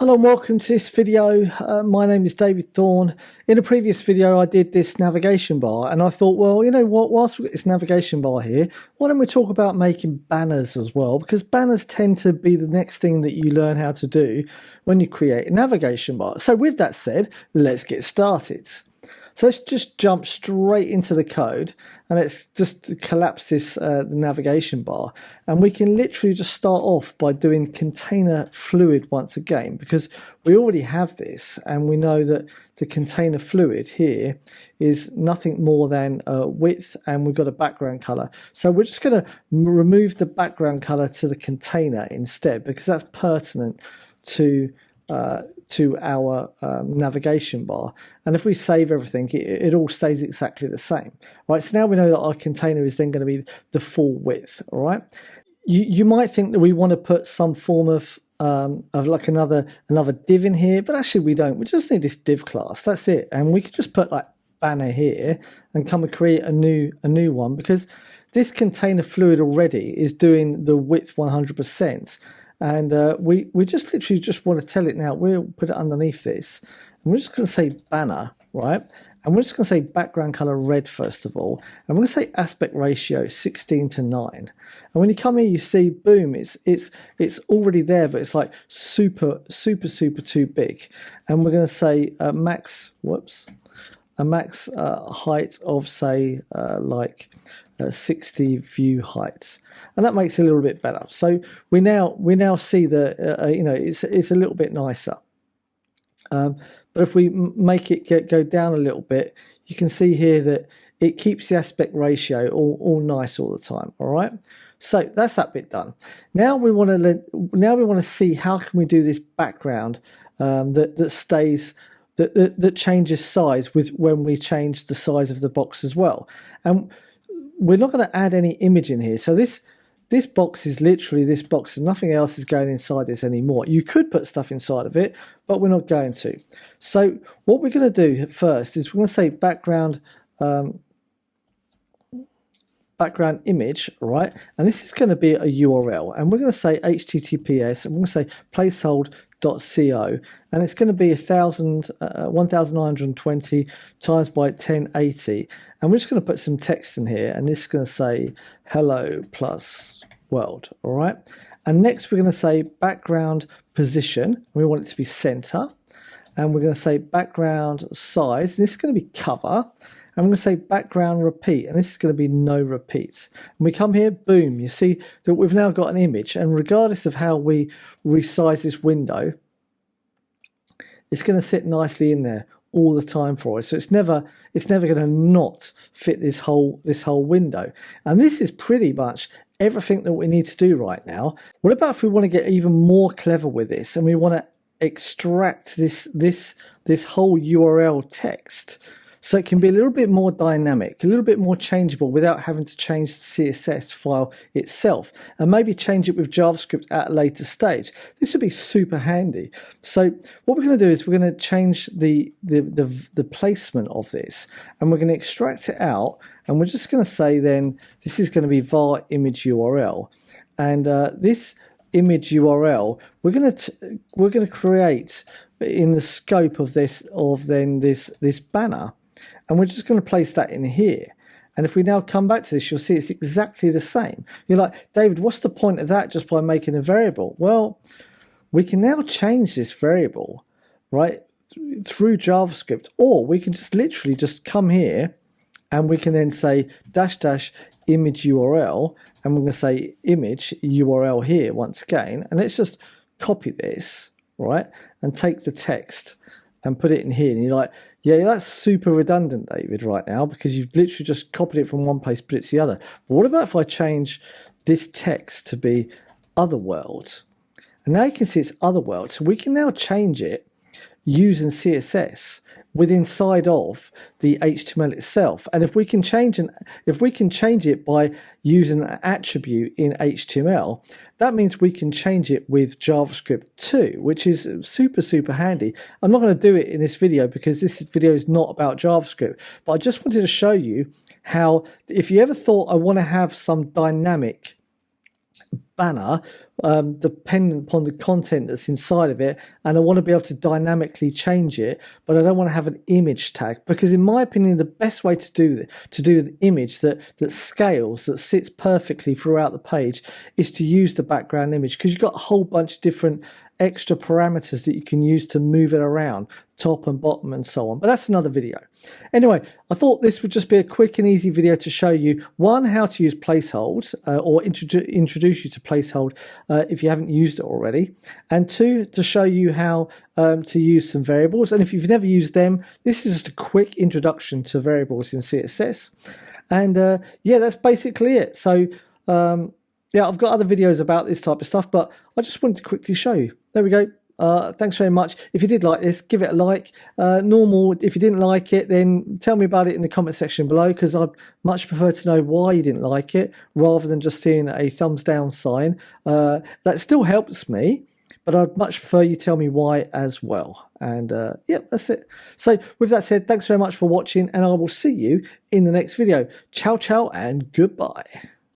Hello and welcome to this video. My name is David Thorne. In a previous video I did this navigation bar and I thought, well, you know what, whilst we've got this navigation bar here, why don't we talk about making banners as well, because banners tend to be the next thing that you learn how to do when you create a navigation bar. So with that said, let's get started. So let's just jump straight into the code and let's just collapse this the navigation bar, and we can literally just start off by doing container fluid once again, because we already have this and we know that the container fluid here is nothing more than width, and we've got a background color. So we're just going to remove the background color to the container instead, because that's pertinent to our navigation bar. And if we save everything, it all stays exactly the same. Right, so now we know that our container is then going to be the full width. All right, you might think that we want to put some form of like another div in here, but actually we don't. We just need this div class, that's it. And we could just put like banner here and come and create a new one, because this container fluid already is doing the width 100%. And we just literally just want to tell it now. We'll put it underneath this, and we're just going to say banner, right? And we're just going to say background color red first of all, and we're going to say aspect ratio 16:9. And when you come here, you see, boom, it's already there, but it's like super too big. And we're going to say a max height of say 60 view heights, and that makes it a little bit better. So we now see that you know, it's a little bit nicer. But if we make it go down a little bit, you can see here that it keeps the aspect ratio all nice all the time. All right, so that's that bit done. Now we want to see how can we do this background that stays. That changes size with when we change the size of the box as well. And we're not going to add any image in here. So this box is literally this box, and nothing else is going inside this anymore. You could put stuff inside of it, but we're not going to. So what we're going to do first is we're going to say background image, right? And this is going to be a URL, and we're going to say HTTPS, and we're going to say placehold.co, and it's going to be 1920 times by 1080, and we're just going to put some text in here, and this is going to say hello plus world. All right, and next we're going to say background position. We want it to be center, and we're going to say background size. This is going to be cover. I'm going to say background repeat, and this is going to be no repeats. And we come here, boom, you see that we've now got an image, and regardless of how we resize this window, it's going to sit nicely in there all the time for us. So it's never going to not fit this whole window. And this is pretty much everything that we need to do right now. What about if we want to get even more clever with this, and we want to extract this whole URL text, so it can be a little bit more dynamic, a little bit more changeable without having to change the CSS file itself, and maybe change it with JavaScript at a later stage. This would be super handy. So what we're going to do is we're going to change the placement of this, and we're going to extract it out, and we're just going to say then this is going to be var image URL, and this image URL we're going to create in the scope of this banner. And we're just going to place that in here. And if we now come back to this, you'll see it's exactly the same. You're like, David, what's the point of that just by making a variable? Well, we can now change this variable, right, through JavaScript, or we can just literally just come here and we can then say -- image URL, and we're going to say image URL here once again. And let's just copy this, right, and take the text and put it in here. And you're like, yeah, that's super redundant, David, right now, because you've literally just copied it from one place, put it to the other. But what about if I change this text to be otherworld? And now you can see it's otherworld. So we can now change it using CSS inside of the HTML itself. And if we can change it by using an attribute in HTML, that means we can change it with JavaScript too, which is super handy. I'm not going to do it in this video because this video is not about JavaScript, but I just wanted to show you how, if you ever thought I want to have some dynamic banner dependent upon the content that's inside of it, and I want to be able to dynamically change it, but I don't want to have an image tag, because in my opinion the best way to do an image that scales, that sits perfectly throughout the page, is to use the background image, because you've got a whole bunch of different extra parameters that you can use to move it around, top and bottom and so on. But that's another video. Anyway, I thought this would just be a quick and easy video to show you, one, how to use placehold, or introduce you to placehold if you haven't used it already, and two, to show you how to use some variables. And if you've never used them, this is just a quick introduction to variables in CSS. And yeah, that's basically it. So yeah, I've got other videos about this type of stuff, but I just wanted to quickly show you. There we go. Thanks very much. If you did like this, give it a like. Normal, if you didn't like it, then tell me about it in the comment section below, because I'd much prefer to know why you didn't like it, rather than just seeing a thumbs down sign. That still helps me, but I'd much prefer you tell me why as well. And yeah, that's it. So with that said, thanks very much for watching, and I will see you in the next video. Ciao, ciao, and goodbye.